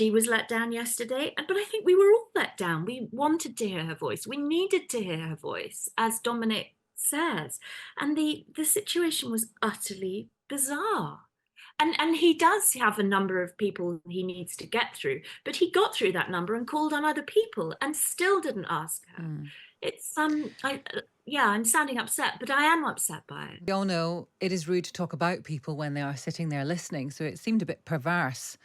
she was let down yesterday, but I think we were all let down. We wanted to hear her voice. We needed to hear her voice, as Dominic says. And the situation was utterly bizarre. And he does have a number of people he needs to get through, but he got through that number and called on other people and still didn't ask her. It's yeah, I'm sounding upset, but I am upset by it. We all know it is rude to talk about people when they are sitting there listening, so it seemed a bit perverse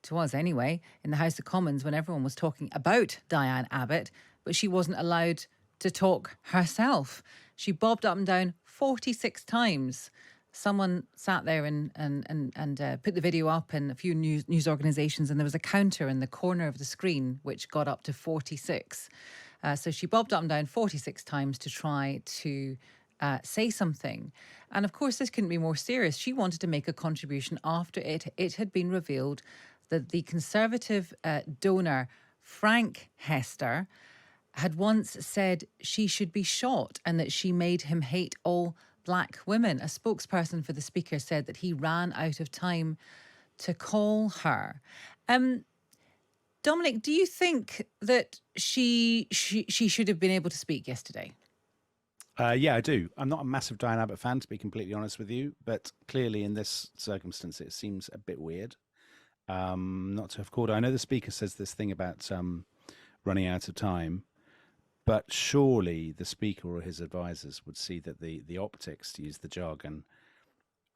to us anyway in the House of Commons when everyone was talking about Dianne Abbott, but she wasn't allowed to talk herself. She bobbed up and down 46 times. Someone sat there and put the video up in a few news organisations, and there was a counter in the corner of the screen which got up to 46. So she bobbed up and down 46 times to try to say something. And of course, this couldn't be more serious. She wanted to make a contribution after it had been revealed that the Conservative donor, Frank Hester, had once said she should be shot and that she made him hate all black women. A spokesperson for the Speaker said that he ran out of time to call her. Dominic, do you think that she should have been able to speak yesterday? Yeah, I do. I'm not a massive Diane Abbott fan, to be completely honest with you, but clearly in this circumstance, it seems a bit weird not to have called her. I know the Speaker says this thing about running out of time, but surely the Speaker or his advisors would see that the optics, to use the jargon,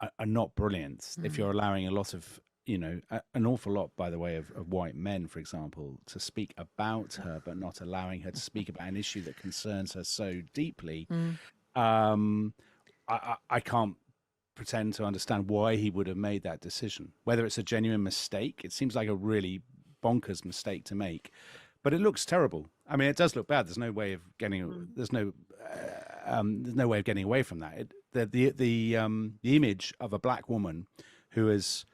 are not brilliant. If you're allowing a lot of, an awful lot, by the way, of white men, for example, to speak about her, but not allowing her to speak about an issue that concerns her so deeply, I can't pretend to understand why he would have made that decision. Whether it's a genuine mistake, it seems like a really bonkers mistake to make. But it looks terrible. I mean, it does look bad. There's no way of getting. There's no way of getting away from that. The image of a black woman who has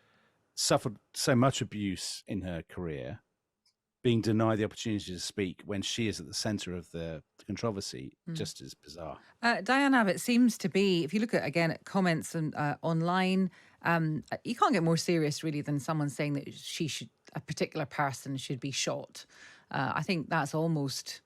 suffered so much abuse in her career, being denied the opportunity to speak when she is at the centre of the controversy, just is bizarre. Dianne Abbott seems to be, if you look at comments and online, you can't get more serious really than someone saying that a particular person should be shot. I think that's almost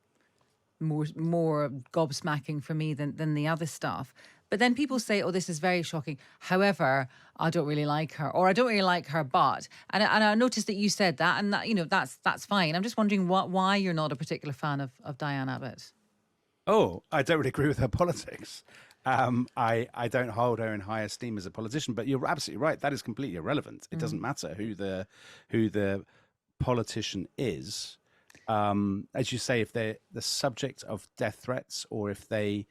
more gobsmacking for me than the other stuff. But then people say, oh, this is very shocking. However, I don't really like her, or I don't really like her, but. And I noticed that you said that, and that, that's fine. I'm just wondering why you're not a particular fan of Dianne Abbott. Oh, I don't really agree with her politics. I don't hold her in high esteem as a politician, but you're absolutely right. That is completely irrelevant. It doesn't matter who the politician is. As you say, if they're the subject of death threats, or if the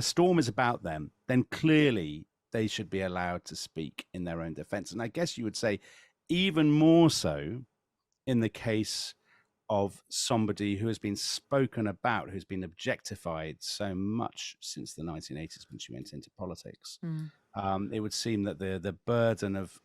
storm is about them, then clearly they should be allowed to speak in their own defense. And I guess you would say even more so in the case of somebody who has been spoken about, who's been objectified so much since the 1980s when she went into politics. It would seem that the burden of,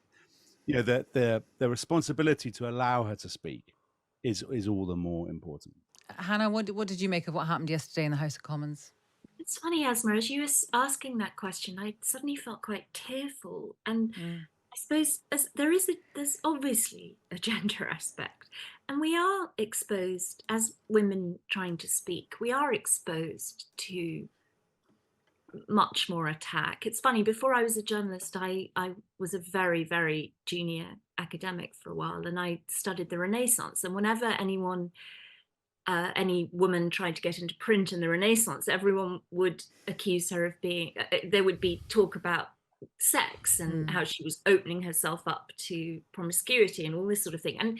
the responsibility to allow her to speak is all the more important. Hannah, what did you make of what happened yesterday in the House of Commons? It's funny, Asma, as you were asking that question, I suddenly felt quite tearful. And I suppose there's obviously a gender aspect. And we are exposed, as women trying to speak, we are exposed to much more attack. It's funny, before I was a journalist, I was a very, very junior academic for a while, and I studied the Renaissance. And whenever any woman tried to get into print in the Renaissance, everyone would accuse her of being, there would be talk about sex and how she was opening herself up to promiscuity and all this sort of thing. And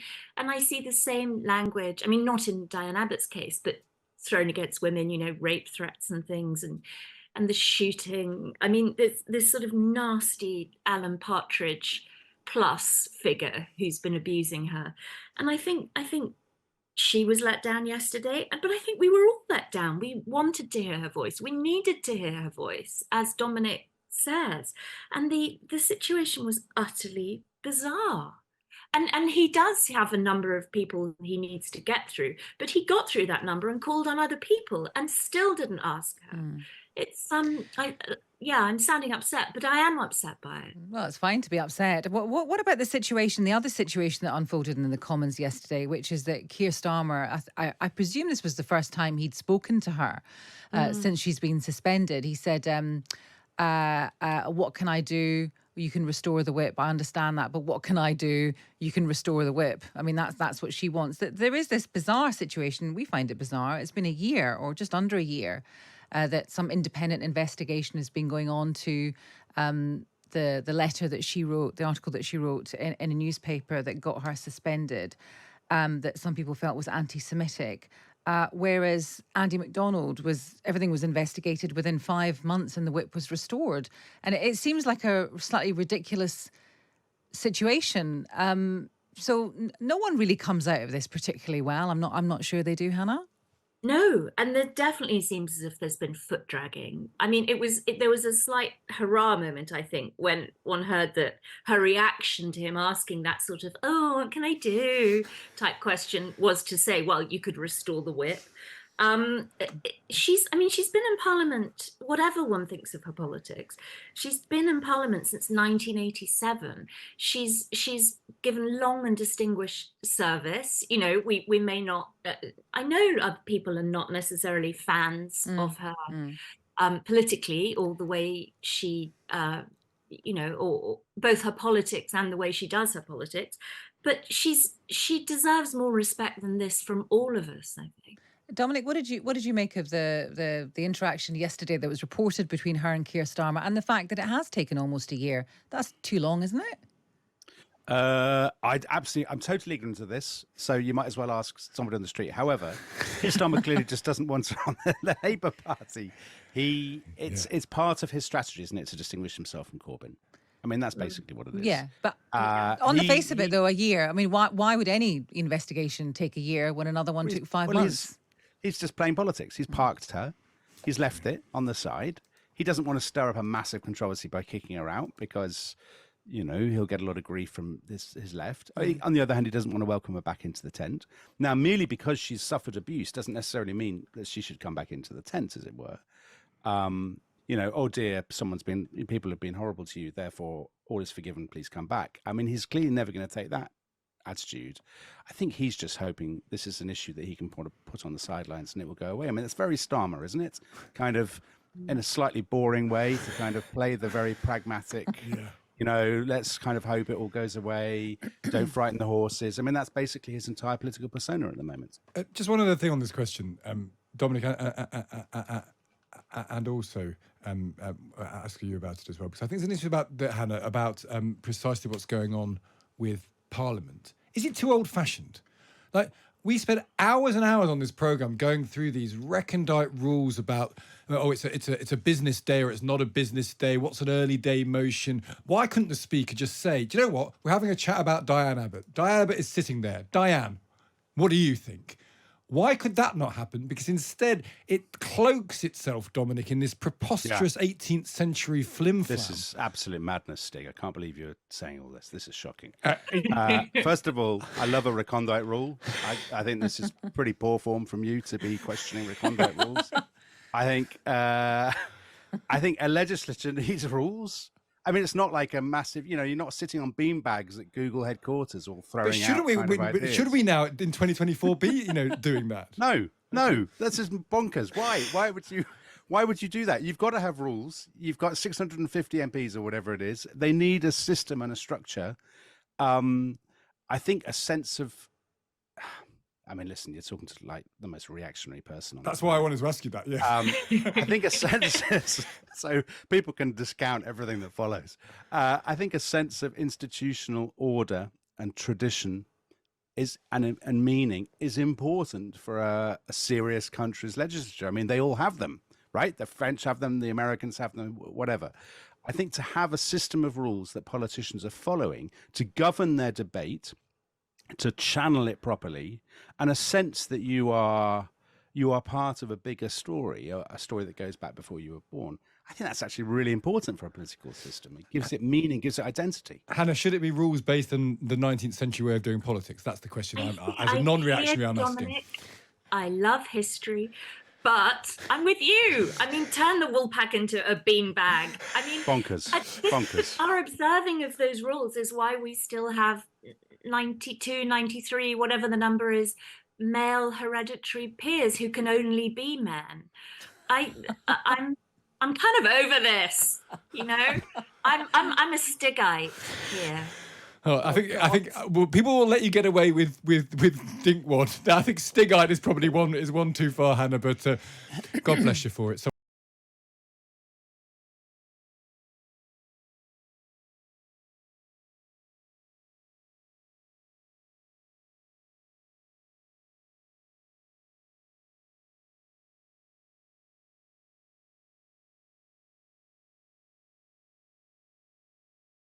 I see the same language, I mean, not in Dianne Abbott's case, but thrown against women, rape threats and things, and the shooting. I mean, there's this sort of nasty Alan Partridge plus figure who's been abusing her. And I think she was let down yesterday, but I think we were all let down. We wanted to hear her voice. We needed to hear her voice, as Dominic says. And the situation was utterly bizarre. And he does have a number of people he needs to get through, but he got through that number and called on other people and still didn't ask her. I'm sounding upset, but I am upset by it. Well, it's fine to be upset. What about the situation, the other situation that unfolded in the Commons yesterday, which is that Keir Starmer, I presume this was the first time he'd spoken to her since she's been suspended. He said, what can I do? You can restore the whip. I understand that, but what can I do? You can restore the whip. I mean, that's what she wants. There is this bizarre situation. We find it bizarre. It's been a year or just under a year that some independent investigation has been going on to the letter that she wrote, the article that she wrote in a newspaper that got her suspended, that some people felt was anti-Semitic. Whereas Andy MacDonald everything was investigated within 5 months and the whip was restored. And it seems like a slightly ridiculous situation. So no one really comes out of this particularly well. I'm not sure they do, Hannah. No, and there definitely seems as if there's been foot dragging. I mean, there was a slight hurrah moment, I think, when one heard that her reaction to him asking that sort of, oh, what can I do type question was to say, well, you could restore the whip. She's been in Parliament, whatever one thinks of her politics, she's been in Parliament since 1987. She's given long and distinguished service. You know, we may not, I know other people are not necessarily fans of her politically, or the way she, or both her politics and the way she does her politics, but she deserves more respect than this from all of us, I think. Dominic, what did you make of the interaction yesterday that was reported between her and Keir Starmer, and the fact that it has taken almost a year? That's too long, isn't it? I'm totally ignorant of this, so you might as well ask somebody on the street. However, Keir Starmer clearly just doesn't want to run the Labour Party. It's part of his strategy, isn't it, to distinguish himself from Corbyn? I mean, that's basically what it is. Yeah, but on the face of it, though, a year. I mean, why would any investigation take a year when another one took 5 months? He's just playing politics. He's parked her. He's left it on the side. He doesn't want to stir up a massive controversy by kicking her out because, you know, he'll get a lot of grief from his left. On the other hand, he doesn't want to welcome her back into the tent. Now, merely because she's suffered abuse doesn't necessarily mean that she should come back into the tent, as it were. You know, oh dear, people have been horrible to you, therefore all is forgiven, please come back. I mean, he's clearly never going to take that attitude. I think he's just hoping this is an issue that he can put on the sidelines and it will go away. I mean, it's very Starmer, isn't it? Kind of in a slightly boring way to kind of play the very pragmatic, you know, let's kind of hope it all goes away. Don't frighten the horses. I mean, that's basically his entire political persona at the moment. Just one other thing on this question, Dominic, and also asking you about it as well, because I think it's an issue about Hannah, about precisely what's going on with Parliament. Is it too old-fashioned? Like, we spent hours and hours on this programme going through these recondite rules about, it's a business day or it's not a business day. What's an early day motion? Why couldn't the Speaker just say, do you know what? We're having a chat about Dianne Abbott. Dianne Abbott is sitting there. Dianne, what do you think? Why could that not happen? Because instead it cloaks itself, Dominic, in this preposterous 18th century flim-flam. This is absolute madness, Stig. I can't believe you're saying all this. This is shocking. First of all, I love a recondite rule. I think this is pretty poor form from you to be questioning recondite rules. I think a legislature needs rules. I mean, it's not like a massive, you know, you're not sitting on beanbags at Google headquarters or throwing but should we now in 2024 be, you know, doing that? No, that's just bonkers. Why would you do that? You've got to have rules. You've got 650 MPs or whatever it is. They need a system and a structure. I think a sense of, I mean, listen, you're talking to like the most reactionary person. That's why I wanted to ask you that. Yeah. I think a sense, so people can discount everything that follows. I think a sense of institutional order and tradition and meaning is important for a serious country's legislature. I mean, they all have them, right? The French have them, the Americans have them, whatever. I think to have a system of rules that politicians are following to govern their debate, to channel it properly, and a sense that you are part of a bigger story, a story that goes back before you were born. I think that's actually really important for a political system. It gives it meaning, gives it identity. Hannah, should it be rules based on the 19th century way of doing politics? That's the question as a non-reactionary I'm asking. I love history, But I'm with you. I mean, turn the wool pack into a beanbag. I mean, Bonkers. Bonkers. Our observing of those rules is why we still have 92, 93, whatever the number is, male hereditary peers who can only be men. I'm kind of over this, you know. I'm a Stigite here. Oh, I think well, people will let you get away with dinkwad. I think Stigite is probably one too far, Hannah. But God bless you for it. So